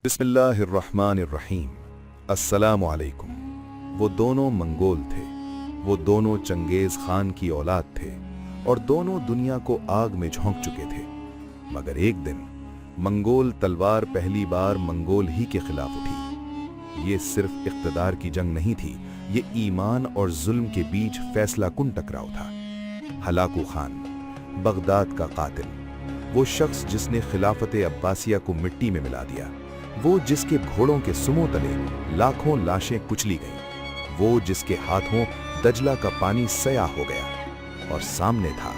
बिस्मिल्लाह अर्रहमान अर्रहीम। अस्सलाम वालेकुम। वो दोनों मंगोल थे, वो दोनों चंगेज खान की औलाद थे और दोनों दुनिया को आग में झोंक चुके थे। मगर एक दिन मंगोल तलवार पहली बार मंगोल ही के खिलाफ उठी। ये सिर्फ इख्तिदार की जंग नहीं थी, ये ईमान और जुल्म के बीच फैसला कुन टकराव था। हलाकू खान, बगदाद का कातिल, वो शख्स जिसने खिलाफत अब्बासिया को मिट्टी में मिला दिया, वो जिसके घोड़ों के सुमों तले लाखों लाशें कुचली गईं, वो जिसके हाथों दजला का पानी सयाह हो गया। और सामने था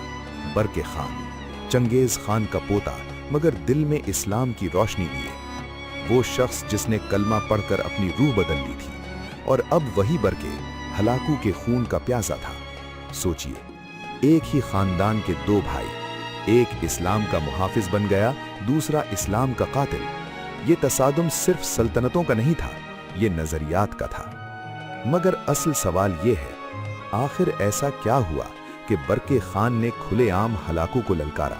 बरके खान, चंगेज खान का पोता, मगर दिल में इस्लाम की रोशनी लिए। वो शख्स जिसने कलमा पढ़कर अपनी रूह बदल ली थी और अब वही बरके हलाकू के खून का प्यासा था। सोचिए, एक ही खानदान के दो भाई, एक इस्लाम का मुहाफिज बन गया, दूसरा इस्लाम का कातिल। ये तसादुम सिर्फ सल्तनतों का नहीं था, ये नजरियात का था। मगर असल सवाल ये है, आखिर ऐसा क्या हुआ कि बरके खान ने खुलेआम हलाकू को ललकारा?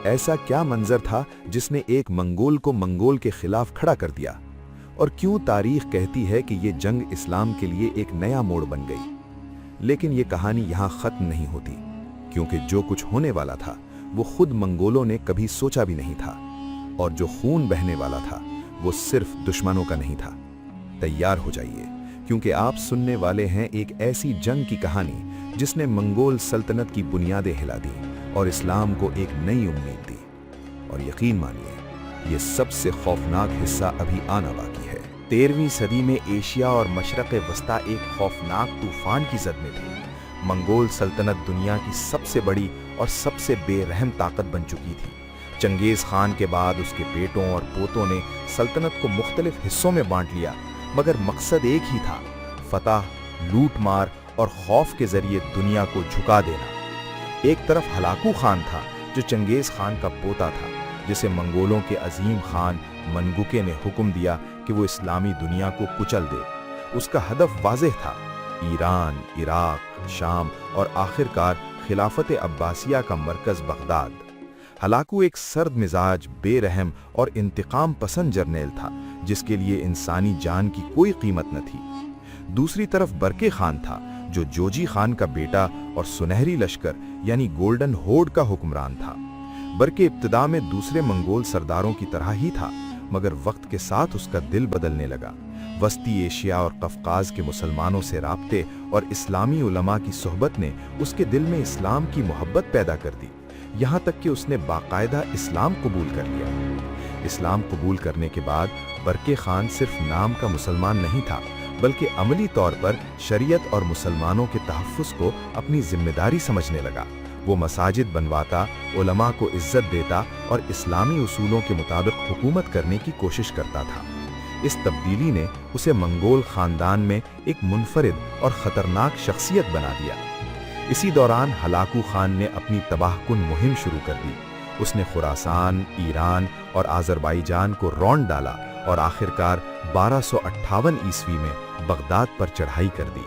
ऐसा क्या मंजर था जिसने एक मंगोल को मंगोल के खिलाफ खड़ा कर दिया? और क्यों तारीख कहती है कि ये जंग इस्लाम के लिए एक नया मोड़ बन गई? लेकिन ये कहानी यहाँ खत्म नहीं होती, क्योंकि जो कुछ होने वाला था वो खुद मंगोलों ने कभी सोचा भी नहीं था। और जो खून बहने वाला था वो सिर्फ दुश्मनों का नहीं था। तैयार हो जाइए, क्योंकि आप सुनने वाले हैं एक ऐसी जंग की कहानी जिसने मंगोल सल्तनत की बुनियादें हिला दी और इस्लाम को एक नई उम्मीद दी। और यकीन मानिए, ये सबसे खौफनाक हिस्सा अभी आना बाकी है। 13वीं सदी में एशिया और मशरक़ वस्ता एक खौफनाक तूफान की जद में थे। मंगोल सल्तनत दुनिया की सबसे बड़ी और सबसे बेरहम ताकत बन चुकी थी। चंगेज खान के बाद उसके बेटों और पोतों ने सल्तनत को मुख्तलिफ हिस्सों में बांट लिया, मगर मकसद एक ही था, फतह, लूट मार और खौफ के जरिए दुनिया को झुका देना। एक तरफ हलाकू खान था, जो चंगेज खान का पोता था, जिसे मंगोलों के अजीम खान मनगुके ने हुक्म दिया कि वो इस्लामी दुनिया को कुचल दे। उसका हदफ वाज़ेह था, ईरान, इराक, शाम और आखिरकार खिलाफत अब्बासिया का मरकज बगदाद। हलाकू एक सर्द मिजाज, बेरहम और इंतकाम पसंद जर्नेल था, जिसके लिए इंसानी जान की कोई कीमत न थी। दूसरी तरफ बरके खान था, जो जोजी खान का बेटा और सुनहरी लश्कर यानी गोल्डन होर्ड का हुक्मरान था। बरके इब्तिदा में दूसरे मंगोल सरदारों की तरह ही था, मगर वक्त के साथ उसका दिल बदलने लगा। वस्ती एशिया और कफकाज के मुसलमानों से राब्ते और इस्लामी उलमा की सोहबत ने उसके दिल में इस्लाम की मोहब्बत पैदा कर दी, यहाँ तक कि उसने बाकायदा इस्लाम कबूल कर लिया। इस्लाम कबूल करने के बाद बरके खान सिर्फ नाम का मुसलमान नहीं था, बल्कि अमली तौर पर शरीयत और मुसलमानों के तहफ़्फ़ुज़ को अपनी जिम्मेदारी समझने लगा। वो मसाजिद बनवाता, उलमा को इज्जत देता और इस्लामी उसूलों के मुताबिक हुकूमत करने की कोशिश करता था। इस तब्दीली ने उसे मंगोल खानदान में एक मुनफरिद और ख़तरनाक शख्सियत बना दिया। इसी दौरान हलाकू खान ने अपनी तबाहकुन मुहिम शुरू कर दी। उसने खुरासान, ईरान और आज़रबाईजान को रौंद डाला और आखिरकार 1258 ईस्वी में बगदाद पर चढ़ाई कर दी।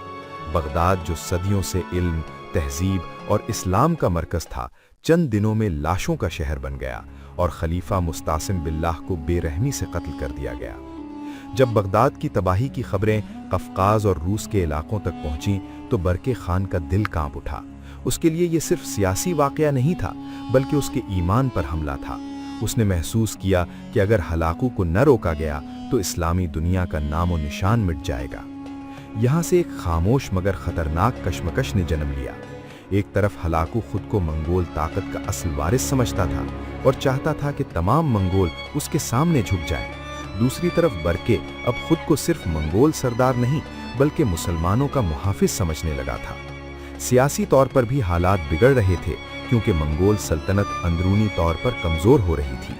बगदाद, जो सदियों से इल्म, तहजीब और इस्लाम का मरकज था, चंद दिनों में लाशों का शहर बन गया और खलीफा मुस्तासिम बिल्लाह को बेरहमी से कत्ल कर दिया गया। जब बगदाद की तबाही की खबरें कफकाज और रूस के इलाकों तक पहुंची तो बरके खान का दिल कांप उठा। उसके लिए ये सिर्फ सियासी वाकया नहीं था, बल्कि उसके ईमान पर हमला था। उसने महसूस किया कि अगर हलाकू को न रोका गया तो इस्लामी दुनिया का नामो निशान मिट जाएगा। यहाँ से एक खामोश मगर खतरनाक कशमकश ने जन्म लिया। एक तरफ हलाकू खुद को मंगोल ताकत का असल वारिस समझता था और चाहता था कि तमाम मंगोल उसके सामने झुक जाएं। दूसरी तरफ बरके अब खुद को सिर्फ मंगोल सरदार नहीं, बल्कि मुसलमानों का मुहाफिज समझने लगा था। सियासी तौर पर भी हालात बिगड़ रहे थे, क्योंकि मंगोल सल्तनत अंदरूनी तौर पर कमज़ोर हो रही थी।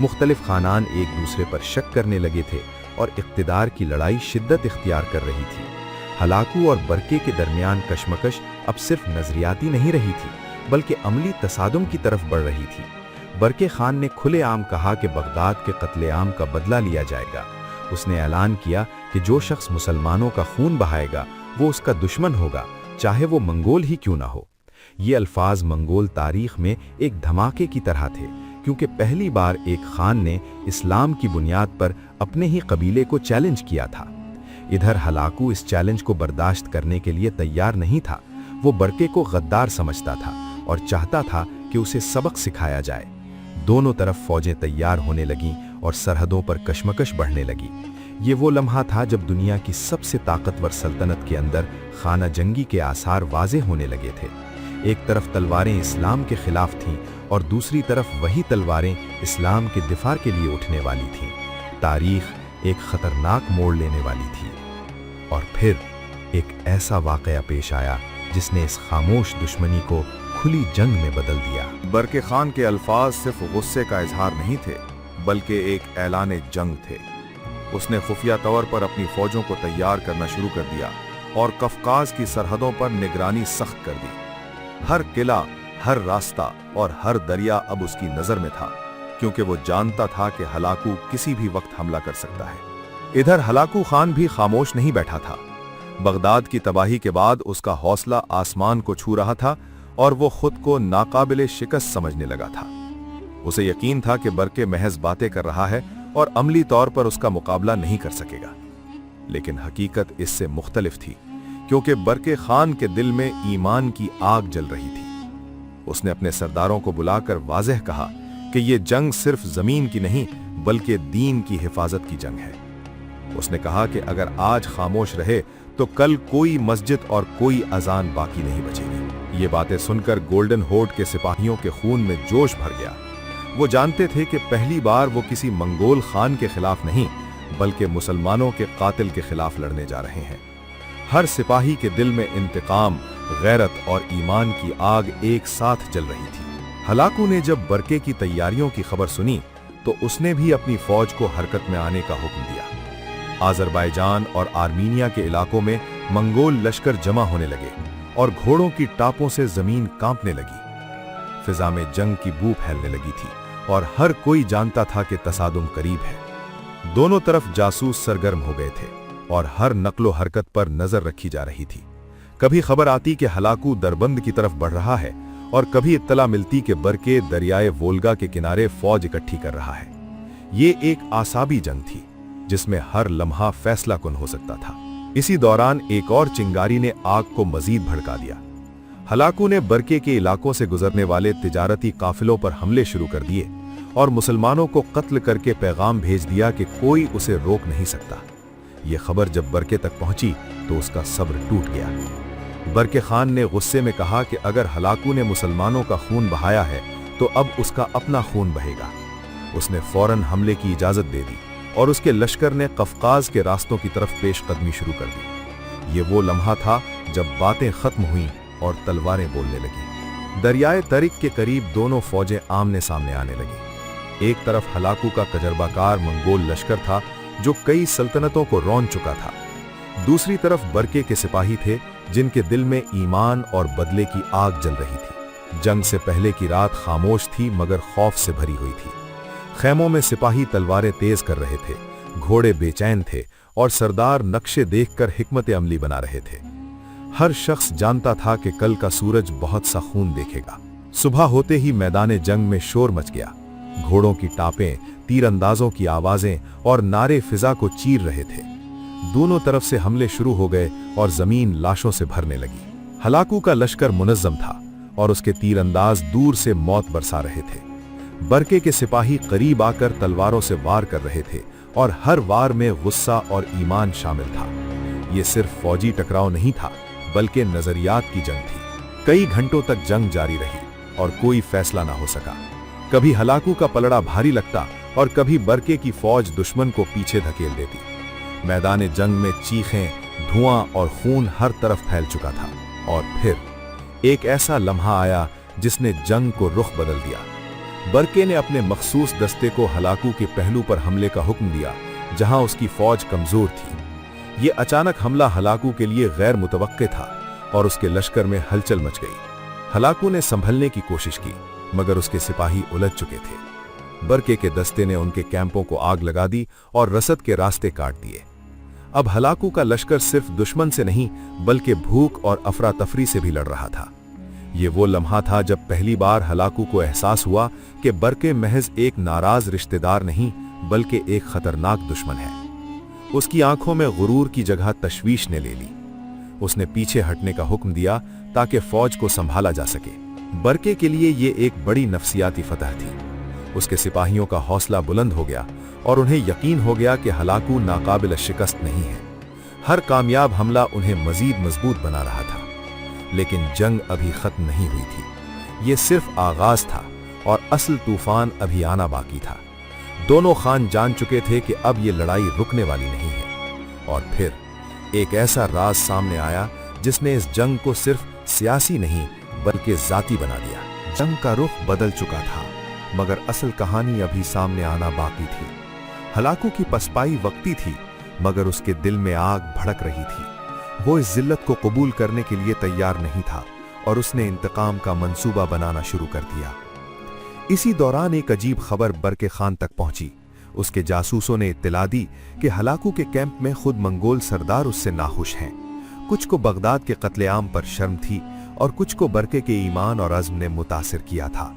मुख्तलिफ खानान एक दूसरे पर शक करने लगे थे और इक़्तिदार की लड़ाई शिद्दत इख्तियार कर रही थी। हलाकू और बरके के दरमियान कशमकश अब सिर्फ नजरियाती नहीं रही थी, बल्कि अमली तसादुम की तरफ बढ़ रही थी। बरके खान ने खुलेआम कहा कि बगदाद के कत्लेआम का बदला लिया जाएगा। उसने ऐलान किया कि जो शख्स मुसलमानों का खून बहाएगा वो उसका दुश्मन होगा, चाहे वो मंगोल ही क्यों ना हो। ये अल्फाज मंगोल तारीख में एक धमाके की तरह थे, क्योंकि पहली बार एक खान ने इस्लाम की बुनियाद पर अपने ही कबीले को चैलेंज किया था। इधर हलाकू इस चैलेंज को बर्दाश्त करने के लिए तैयार नहीं था। वो बरके को गद्दार समझता था और चाहता था कि उसे सबक सिखाया जाए। दोनों तरफ फौजें तैयार होने लगीं और सरहदों पर कशमकश बढ़ने लगी। ये वो लम्हा था जब दुनिया की सबसे ताकतवर सल्तनत के अंदर खाना जंगी के आसार वाज़े होने लगे थे। एक तरफ तलवारें इस्लाम के खिलाफ थीं और दूसरी तरफ वही तलवारें इस्लाम के दिफा के लिए उठने वाली थीं। तारीख एक खतरनाक मोड़ लेने वाली थी। और फिर एक ऐसा वाक़या पेश आया जिसने इस खामोश दुश्मनी को खुली जंग में बदल दिया। बरके खान के अल्फाज सिर्फ गुस्से का इजहार नहीं थे, बल्कि एक ऐलान जंग थे। उसने खुफिया तौर पर अपनी फौजों को तैयार करना शुरू कर दिया और कफकाज की सरहदों पर निगरानी सख्त कर दी। हर किला, हर रास्ता और हर दरिया अब उसकी नजर में था, क्योंकि वो जानता था कि हलाकू किसी भी वक्त हमला कर सकता है। इधर हलाकू खान भी खामोश नहीं बैठा था। बगदाद की तबाही के बाद उसका हौसला आसमान को छू रहा था और वो खुद को नाकाबिले शिकस्त समझने लगा था। उसे यकीन था कि बरके महज बातें कर रहा है और अमली तौर पर उसका मुकाबला नहीं कर सकेगा। लेकिन हकीकत इससे मुख्तलिफ थी, क्योंकि बरके खान के दिल में ईमान की आग जल रही थी। उसने अपने सरदारों को बुलाकर वाज़ेह कहा कि यह जंग सिर्फ जमीन की नहीं, बल्कि दीन की हिफाजत की जंग है। उसने कहा कि अगर आज खामोश रहे तो कल कोई मस्जिद और कोई अजान बाकी नहीं बचेगी। ये बातें सुनकर गोल्डन होर्ड के सिपाहियों के खून में जोश भर गया। वो जानते थे कि पहली बार वो किसी मंगोल खान के खिलाफ नहीं, बल्कि मुसलमानों के कातिल के खिलाफ लड़ने जा रहे हैं। हर सिपाही के दिल में इंतकाम, गैरत और ईमान की आग एक साथ जल रही थी। हलाकू ने जब बरके की तैयारियों की खबर सुनी तो उसने भी अपनी फौज को हरकत में आने का हुक्म दिया। आज़रबाईजान और आर्मीनिया के इलाकों में मंगोल लश्कर जमा होने लगे और घोड़ों की टापों से जमीन कांपने लगी। फिजा में जंग की बू फैलने लगी थी और हर कोई जानता था कि तसादुम करीब है। दोनों तरफ जासूस सरगर्म हो गए थे और हर नक्लो हरकत पर नजर रखी जा रही थी। कभी खबर आती कि हलाकू दरबंद की तरफ बढ़ रहा है और कभी इत्तला मिलती कि बरके दरियाए वोल्गा के किनारे फौज इकट्ठी कर रहा है। ये एक आसाबी जंग थी जिसमें हर लम्हा फैसला कुन हो सकता था। इसी दौरान एक और चिंगारी ने आग को मजीद भड़का दिया। हलाकू ने बरके के इलाकों से गुजरने वाले तिजारती काफिलों पर हमले शुरू कर दिए और मुसलमानों को कत्ल करके पैगाम भेज दिया कि कोई उसे रोक नहीं सकता। यह खबर जब बरके तक पहुंची तो उसका सब्र टूट गया। बरके खान ने गुस्से में कहा कि अगर हलाकू ने मुसलमानों का खून बहाया है तो अब उसका अपना खून बहेगा। उसने फौरन हमले की इजाजत दे दी और उसके लश्कर ने कफकाज के रास्तों की तरफ पेशकदमी शुरू कर दी। ये वो लम्हा था जब बातें खत्म हुईं और तलवारें बोलने लगी। दरियाए तरिक के करीब दोनों फौजें आमने सामने आने लगी। एक तरफ हलाकू का तजर्बाकार मंगोल लश्कर था जो कई सल्तनतों को रौंद चुका था। दूसरी तरफ बरके के सिपाही थे जिनके दिल में ईमान और बदले की आग जल रही थी। जंग से पहले की रात खामोश थी मगर खौफ से भरी हुई थी। खैमों में सिपाही तलवारें तेज कर रहे थे, घोड़े बेचैन थे और सरदार नक्शे देखकर हिकमत अमली बना रहे थे। हर शख्स जानता था कि कल का सूरज बहुत सा खून देखेगा। सुबह होते ही मैदान जंग में शोर मच गया। घोड़ों की टापें, तीरंदाजों की आवाजें और नारे फिजा को चीर रहे थे। दोनों तरफ से हमले शुरू हो गए और जमीन लाशों से भरने लगी। हलाकू का लश्कर मुनज्जम था और उसके तीरंदाज दूर से मौत बरसा रहे थे। बरके के सिपाही करीब आकर तलवारों से वार कर रहे थे और हर वार में गुस्सा और ईमान शामिल था। यह सिर्फ फौजी टकराव नहीं था, बल्कि नजरियात की जंग थी। कई घंटों तक जंग जारी रही और कोई फैसला ना हो सका। कभी हलाकू का पलड़ा भारी लगता और कभी बरके की फौज दुश्मन को पीछे धकेल देती। मैदान जंग में चीखें, धुआं और खून हर तरफ फैल चुका था। और फिर एक ऐसा लम्हा आया जिसने जंग को रुख बदल दिया। बरके ने अपने मखसूस दस्ते को हलाकू के पहलू पर हमले का हुक्म दिया, जहां उसकी फौज कमजोर थी। यह अचानक हमला हलाकू के लिए गैर मुतवक्के था और उसके लश्कर में हलचल मच गई। हलाकू ने संभलने की कोशिश की, मगर उसके सिपाही उलझ चुके थे। बरके के दस्ते ने उनके कैंपों को आग लगा दी और रसद के रास्ते काट दिए। अब हलाकू का लश्कर सिर्फ दुश्मन से नहीं, बल्कि भूख और अफरा तफरी से भी लड़ रहा था। ये वो लम्हा था जब पहली बार हलाकू को एहसास हुआ कि बरके महज एक नाराज रिश्तेदार नहीं बल्कि एक खतरनाक दुश्मन है। उसकी आंखों में गुरूर की जगह तशवीश ने ले ली। उसने पीछे हटने का हुक्म दिया ताकि फौज को संभाला जा सके। बरके के लिए ये एक बड़ी नफसियाती फतह थी। उसके सिपाहियों का हौसला बुलंद हो गया और उन्हें यकीन हो गया कि हलाकू नाकाबिल शिकस्त नहीं है। हर कामयाब हमला उन्हें मजीद मजबूत बना रहा था। लेकिन जंग अभी खत्म नहीं हुई थी। ये सिर्फ आगाज था और असल तूफान अभी आना बाकी था। दोनों खान जान चुके थे कि अब ये लड़ाई रुकने वाली नहीं है। और फिर एक ऐसा राज सामने आया जिसने इस जंग को सिर्फ सियासी नहीं बल्कि जाती बना दिया। जंग का रुख बदल चुका था, मगर असल कहानी अभी सामने आना बाकी थी। हलाकू की पसपाई वक्ती थी, मगर उसके दिल में आग भड़क रही थी। वो इस जिल्लत को कबूल करने के लिए तैयार नहीं था और उसने इंतकाम का मंसूबा बनाना शुरू कर दिया। इसी दौरान एक अजीब खबर बरके खान तक पहुंची। उसके जासूसों ने इत्तला दी कि हलाकू के कैंप में खुद मंगोल सरदार उससे नाखुश हैं। कुछ को बगदाद के कत्लेआम पर शर्म थी और कुछ को बरके के ईमान और अज़्म ने मुतासिर किया था।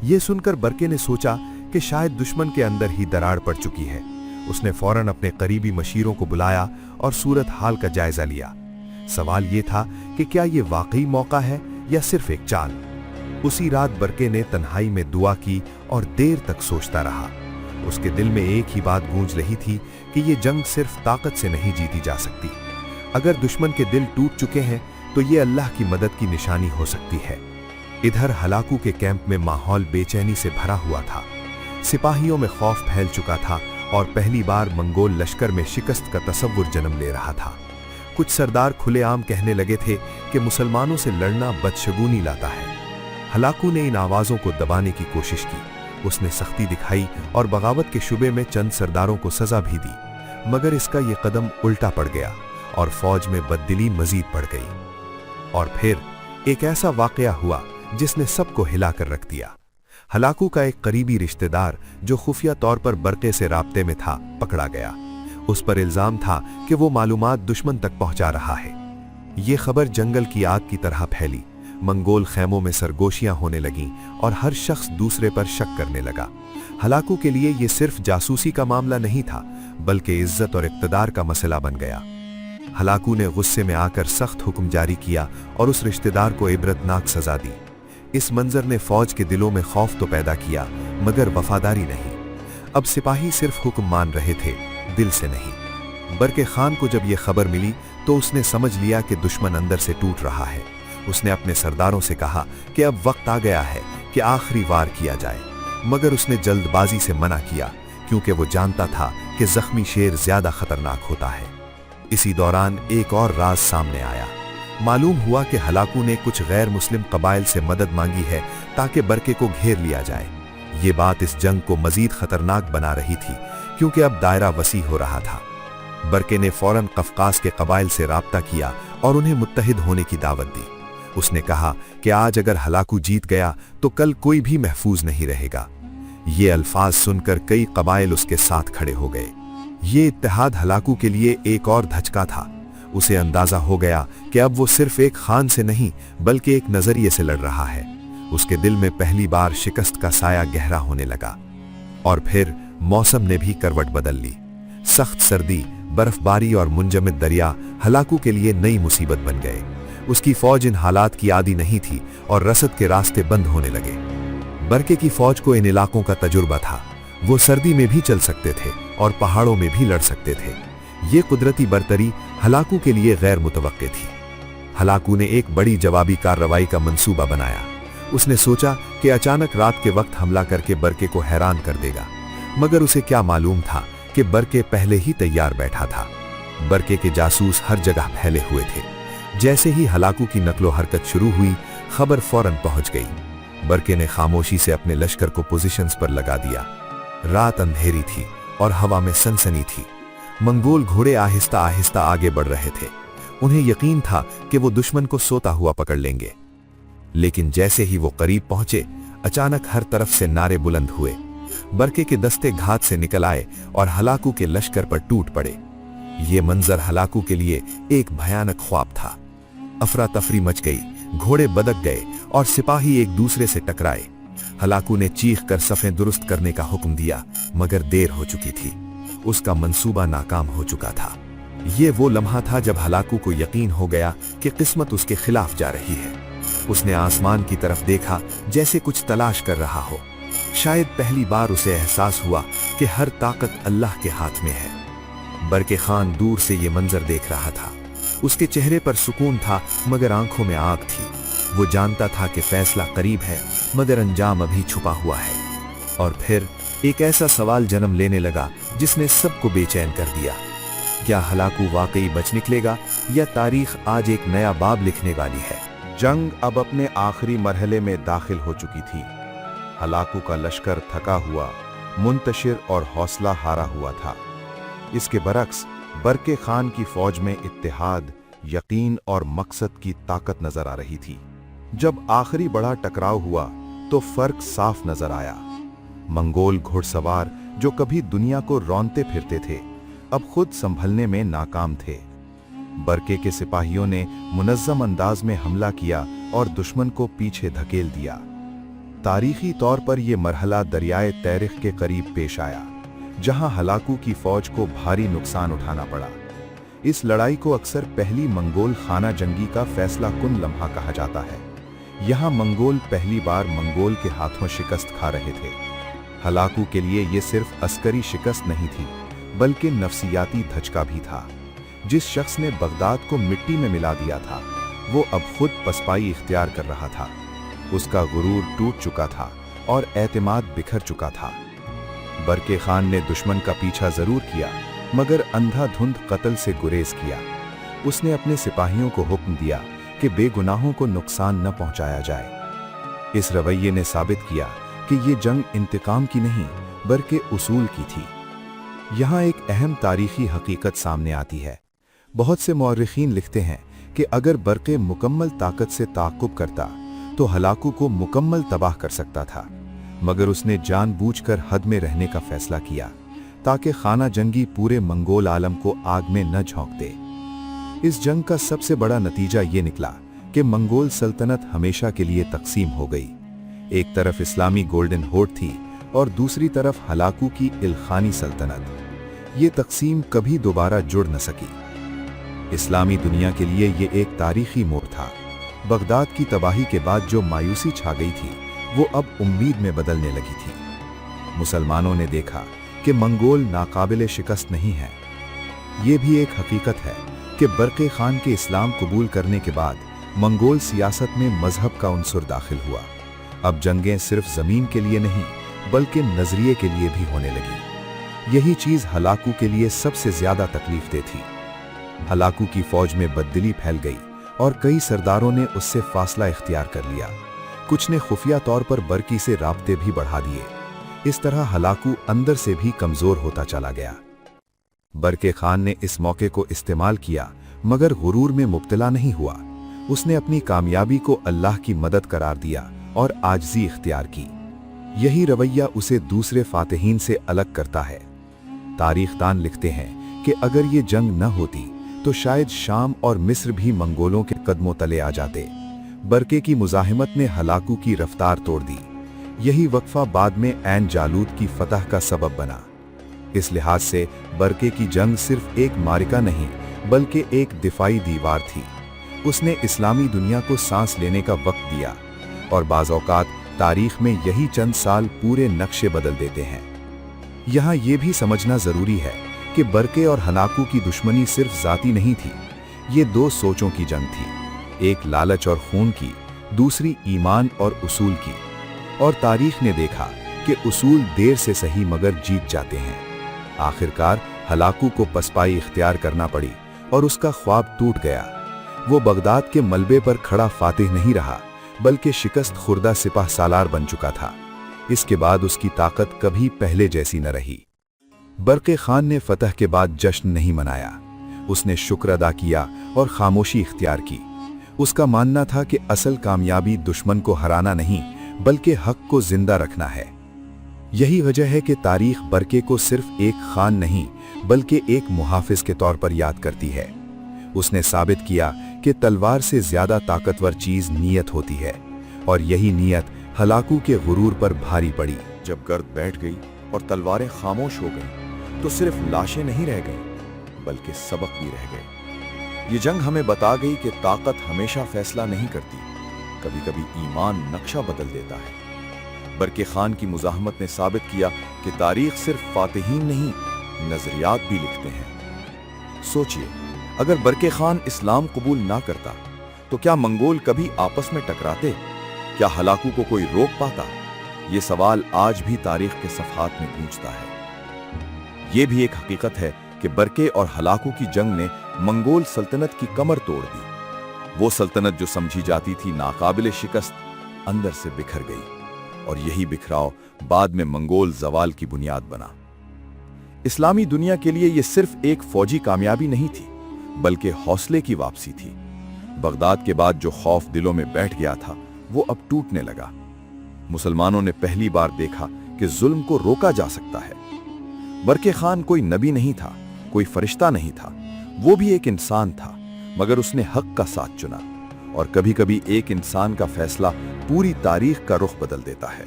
यह सुनकर बरके ने सोचा कि शायद दुश्मन के अंदर ही दरार पड़ चुकी है। उसने फौरन अपने करीबी मशीरों को बुलाया और सूरत हाल का जायजा लिया। सवाल यह था कि क्या यह वाकई मौका है या सिर्फ एक चाल। उसी रात बरके ने तन्हाई में दुआ की और देर तक सोचता रहा। उसके दिल में एक ही बात गूंज रही थी कि यह जंग सिर्फ ताकत से नहीं जीती जा सकती। अगर दुश्मन के दिल टूट चुके हैं तो यह अल्लाह की मदद की निशानी हो सकती है। इधर हलाकू के कैंप में माहौल बेचैनी से भरा हुआ था। सिपाहियों में खौफ फैल चुका था और पहली बार मंगोल लश्कर में शिकस्त का तसव्वुर जन्म ले रहा था। कुछ सरदार खुलेआम कहने लगे थे कि मुसलमानों से लड़ना बदशगुनी लाता है। हलाकू ने इन आवाजों को दबाने की कोशिश की। उसने सख्ती दिखाई और बगावत के शुबे में चंद सरदारों को सजा भी दी, मगर इसका यह कदम उल्टा पड़ गया और फौज में बददिली मजीद बढ़ गई। और फिर एक ऐसा वाकया हुआ जिसने सबको हिलाकर रख दिया। हलाकू का एक करीबी रिश्तेदार जो खुफिया तौर पर बरके से राब्ते में था, पकड़ा गया। उस पर इल्जाम था कि वो मालूमात दुश्मन तक पहुंचा रहा है। ये खबर जंगल की आग की तरह फैली। मंगोल खैमों में सरगोशियां होने लगीं और हर शख्स दूसरे पर शक करने लगा। हलाकू के लिए यह सिर्फ जासूसी का मामला नहीं था, बल्कि इज्जत और इक्तदार का मसला बन गया। हलाकू ने गुस्से में आकर सख्त हुक्म जारी किया और उस रिश्तेदार को इबरतनाक सजा दी। इस मंजर ने फौज के दिलों में खौफ तो पैदा किया, मगर वफादारी नहीं। अब सिपाही सिर्फ हुक्म मान रहे थे, दिल से नहीं। बरके खान को जब यह खबर मिली तो उसने समझ लिया कि दुश्मन अंदर से टूट रहा है। उसने अपने सरदारों से कहा कि अब वक्त आ गया है कि आखिरी वार किया जाए, मगर उसने जल्दबाजी से मना किया क्योंकि वो जानता था कि जख्मी शेर ज्यादा खतरनाक होता है। इसी दौरान एक और राज सामने आया। मालूम हुआ कि हलाकू ने कुछ गैर मुस्लिम कबाइल से मदद मांगी है ताकि बरके को घेर लिया जाए। ये बात इस जंग को मजीद खतरनाक बना रही थी क्योंकि अब दायरा वसी हो रहा था। बरके ने फौरन कफकास के कबाइल से राब्ता किया और उन्हें मुत्तहिद होने की दावत दी। उसने कहा कि आज अगर हलाकू जीत गया तो कल कोई भी महफूज नहीं रहेगा। ये अल्फाज सुनकर कई कबाइल उसके साथ खड़े हो गए। ये इत्तेहाद हलाकू के लिए एक और धचका था। उसे अंदाजा हो गया कि अब वो सिर्फ एक खान से नहीं बल्कि एक नजरिए से लड़ रहा है। उसके दिल में पहली बार शिकस्त का साया गहरा होने लगा। और फिर मौसम ने भी करवट बदल ली। सख्त सर्दी, बर्फबारी और मुंजमद दरिया हलाकू के लिए नई मुसीबत बन गए। उसकी फौज इन हालात की आदी नहीं थी और रसद के रास्ते बंद होने लगे। बरके की फौज को इन इलाकों का तजुर्बा था। वो सर्दी में भी चल सकते थे और पहाड़ों में भी लड़ सकते थे। ये कुदरती बरतरी हलाकू के लिए गैर मुतवक्के थी। हलाकू ने एक बड़ी जवाबी कार्रवाई का मंसूबा बनाया। उसने सोचा कि अचानक रात के वक्त हमला करके बरके को हैरान कर देगा, मगर उसे क्या मालूम था कि बरके पहले ही तैयार बैठा था। बरके के जासूस हर जगह फैले हुए थे। जैसे ही हलाकू की नकलो हरकत शुरू हुई, खबर फौरन पहुंच गई। बरके ने खामोशी से अपने लश्कर को पोजीशंस पर लगा दिया। रात अंधेरी थी और हवा में सनसनी थी। मंगोल घोड़े आहिस्ता आहिस्ता आगे बढ़ रहे थे। उन्हें यकीन था कि वो दुश्मन को सोता हुआ पकड़ लेंगे। लेकिन जैसे ही वो करीब पहुंचे, अचानक हर तरफ से नारे बुलंद हुए। बरके के दस्ते घात से निकल आए और हलाकू के लश्कर पर टूट पड़े। ये मंजर हलाकू के लिए एक भयानक ख्वाब था। अफरा तफरी मच गई। घोड़े बदक गए और सिपाही एक दूसरे से टकराए। हलाकू ने चीख कर सफ़ें दुरुस्त करने का हुक्म दिया, मगर देर हो चुकी थी। उसका मंसूबा नाकाम हो चुका था। ये वो लम्हा था जब हलाकू को यकीन हो गया कि किस्मत उसके खिलाफ जा रही है। उसने आसमान की तरफ देखा, जैसे कुछ तलाश कर रहा हो। शायद पहली बार उसे एहसास हुआ कि हर ताकत अल्लाह के हाथ में है। बरके खान दूर से ये मंजर देख रहा था। उसके चेहरे पर सुकून था, मगर आंखों में आग थी। वो जानता था कि फैसला करीब है, मगर अंजाम अभी छुपा हुआ है। और फिर एक ऐसा सवाल जन्म लेने लगा जिसने सबको बेचैन कर दिया। क्या हलाकू वाकई बच निकलेगा, या तारीख आज एक नया बाब लिखने वाली है? जंग अब अपने आखिरी मरहले में दाखिल हो चुकी थी। हलाकू का लश्कर थका हुआ, मुंतशिर और हौसला हारा हुआ था। इसके बरक्स बरके खान की फौज में इत्तेहाद, यकीन और मकसद की ताकत नजर आ रही थी। जब आखिरी बड़ा टकराव हुआ तो फर्क साफ नजर आया। मंगोल घुड़सवार जो कभी दुनिया को रौंदते फिरते थे, अब खुद संभलने में नाकाम थे। बरके के सिपाहियों ने मुनज़्ज़म अंदाज में हमला किया और दुश्मन को पीछे धकेल दिया। तारीखी तौर पर यह मरहला दरियाए तैरिख के करीब पेश आया, जहां हलाकू की फौज को भारी नुकसान उठाना पड़ा। इस लड़ाई को अक्सर पहली मंगोल खाना जंगी का फैसला कुन लम्हा कहा जाता है। यहाँ मंगोल पहली बार मंगोल के हाथों शिकस्त खा रहे थे। हलाकू के लिए यह सिर्फ अस्करी शिकस्त नहीं थी, बल्कि नफसियाती धचका भी था। जिस शख्स ने बगदाद को मिट्टी में मिला दिया था, वो अब खुद पसपाई इख्तियार कर रहा था। उसका गुरूर टूट चुका था और एतमाद बिखर चुका था। बरके खान ने दुश्मन का पीछा जरूर किया, मगर अंधाधुंध कत्ल से गुरेज किया। उसने अपने सिपाहियों को हुक्म दिया कि बेगुनाहों को नुकसान न पहुंचाया जाए। इस रवैये ने साबित किया कि ये जंग इंतकाम की नहीं, बल्कि उसूल की थी। यहाँ एक अहम तारीखी हकीकत सामने आती है। बहुत से मौर्रिखीन लिखते हैं कि अगर बरके मुकम्मल ताकत से ताक़ुब करता तो हलाकू को मुकम्मल तबाह कर सकता था, मगर उसने जानबूझकर हद में रहने का फैसला किया ताकि खाना जंगी पूरे मंगोल आलम को आग में न झोंक दे। इस जंग का सबसे बड़ा नतीजा ये निकला कि मंगोल सल्तनत हमेशा के लिए तकसीम हो गई। एक तरफ इस्लामी गोल्डन होर्ड थी और दूसरी तरफ हलाकू की इल्खानी सल्तनत। ये तकसीम कभी दोबारा जुड़ न सकी। इस्लामी दुनिया के लिए ये एक तारीखी मोड़ था। बगदाद की तबाही के बाद जो मायूसी छा गई थी, वो अब उम्मीद में बदलने लगी थी। मुसलमानों ने देखा कि मंगोल नाकाबिले शिकस्त नहीं है। ये भी एक हकीकत है कि बरके खान के इस्लाम कबूल करने के बाद मंगोल सियासत में मजहब का उन्सुर दाखिल हुआ। अब जंगें सिर्फ जमीन के लिए नहीं, बल्कि नजरिए के लिए भी होने लगी। यही चीज हलाकू के लिए सबसे ज्यादा तकलीफ दे थी। हलाकू की फौज में बददिली फैल गई और कई सरदारों ने उससे फासला इख्तियार कर लिया। कुछ ने खुफिया तौर पर बरकी से राब्ते भी बढ़ा दिए। इस तरह हलाकू अंदर से भी कमजोर होता चला गया। बरके खान ने इस मौके को इस्तेमाल किया, मगर गुरूर में मुब्तला नहीं हुआ। उसने अपनी कामयाबी को अल्लाह की मदद करार दिया और आजिज़ी इख्तियार की। यही रवैया उसे दूसरे फातिहीन से अलग करता है। तारीखदान लिखते हैं कि अगर ये जंग न होती तो शायद शाम और मिस्र भी मंगोलों के कदमों तले आ जाते। बरके की मुजाहिमत ने हलाकू की रफ्तार तोड़ दी। यही वक्फा बाद में ऐन जालूद की फतह का सबब बना। इस लिहाज से बरके की जंग सिर्फ एक मारिका नहीं, बल्कि एक दिफाई दीवार थी। उसने इस्लामी दुनिया को सांस लेने का वक्त दिया, और बाज़ औक़ात तारीख में यही चंद साल पूरे नक्शे बदल देते हैं। यहाँ ये भी समझना ज़रूरी है कि बरके और हलाकू की दुश्मनी सिर्फ ज़ाती नहीं थी। ये दो सोचों की जंग थी, एक लालच और खून की, दूसरी ईमान और उसूल की। और तारीख ने देखा कि उसूल देर से सही मगर जीत जाते हैं। आखिरकार हलाकू को पसपाई इख्तियार करना पड़ी और उसका ख्वाब टूट गया। वो बगदाद के मलबे पर खड़ा फातिह नहीं रहा, बल्कि शिकस्त खुर्दा सिपाह सालार बन चुका था। इसके बाद उसकी ताकत कभी पहले जैसी न रही। बरके खान ने फतह के बाद जश्न नहीं मनाया। उसने शुक्र अदा किया और खामोशी इख्तियार की। उसका मानना था कि असल कामयाबी दुश्मन को हराना नहीं, बल्कि हक को जिंदा रखना है। यही वजह है कि तारीख बरके को सिर्फ एक खान नहीं, बल्कि एक मुहाफिज के तौर पर याद करती है। उसने साबित किया कि तलवार से ज्यादा ताकतवर चीज नीयत होती है और यही नीयत हलाकू के गुरूर पर भारी पड़ी। जब गर्द बैठ गई और तलवारें खामोश हो गईं, तो सिर्फ लाशें नहीं रह गईं, बल्कि सबक भी रह गए। ये जंग हमें बता गई कि ताकत हमेशा फैसला नहीं करती, कभी-कभी ईमान नक्शा बदल देता है। बरके खान की मुजाहमत ने साबित किया कि तारीख सिर्फ फातिहीन नहीं, नजरियात भी लिखते हैं। सोचिए, अगर बरके खान इस्लाम कबूल ना करता तो क्या मंगोल कभी आपस में टकराते? क्या हलाकू को कोई रोक पाता? ये सवाल आज भी तारीख के सफ़हात में गूंजता है। ये भी एक हकीकत है कि बरके और हलाकू की जंग ने मंगोल सल्तनत की कमर तोड़ दी। वो सल्तनत जो समझी जाती थी नाकाबिले शिकस्त, अंदर से बिखर गई, और यही बिखराव बाद में मंगोल जवाल की बुनियाद बना। इस्लामी दुनिया के लिए यह सिर्फ एक फौजी कामयाबी नहीं थी, बल्कि हौसले की वापसी थी। बगदाद के बाद जो खौफ दिलों में बैठ गया था, वो अब टूटने लगा। मुसलमानों ने पहली बार देखा कि जुल्म को रोका जा सकता है। बरके खान कोई नबी नहीं था, कोई फरिश्ता नहीं था, वो भी एक इंसान था, मगर उसने हक का साथ चुना। और कभी-कभी एक इंसान का फैसला पूरी तारीख का रुख बदल देता है।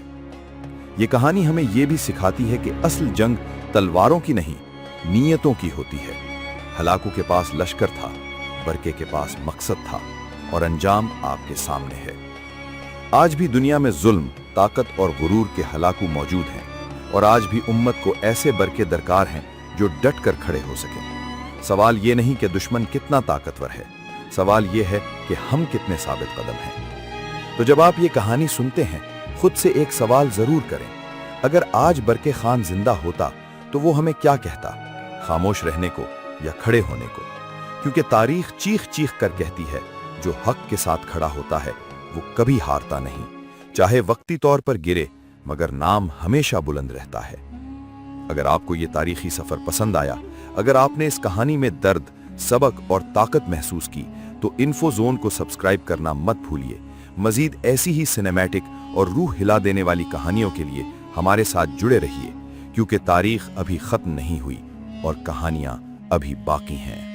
ये कहानी हमें यह भी सिखाती है कि असल जंग तलवारों की नहीं, नीयतों की होती है। हलाकू के पास लश्कर था, बरके के पास मकसद था, और अंजाम आपके सामने है। आज भी दुनिया में जुल्म, ताकत और गुरूर के हलाकू मौजूद हैं, और आज भी उम्मत को ऐसे बरके दरकार हैं जो डट कर खड़े हो सकें। सवाल ये नहीं कि दुश्मन कितना ताकतवर है, सवाल ये है कि हम कितने साबित कदम हैं। तो जब आप ये कहानी सुनते हैं, खुद से एक सवाल जरूर करें, अगर आज बरके खान जिंदा होता तो वो हमें क्या कहता? खामोश रहने को या खड़े होने को? क्योंकि तारीख चीख चीख कर कहती है, जो हक के साथ खड़ा होता है वो कभी हारता नहीं, चाहे वक्ती तौर पर गिरे, मगर नाम हमेशा बुलंद रहता है। अगर आपको ये तारीखी सफर पसंद आया, अगर आपने इस कहानी में दर्द, सबक और ताकत महसूस की, तो इन्फो जोन को सब्सक्राइब करना मत भूलिए। मजीद ऐसी ही सिनेमैटिक और रूह हिला देने वाली कहानियों के लिए हमारे साथ जुड़े रहिए, क्योंकि तारीख अभी खत्म नहीं हुई और कहानियां अभी बाकी हैं।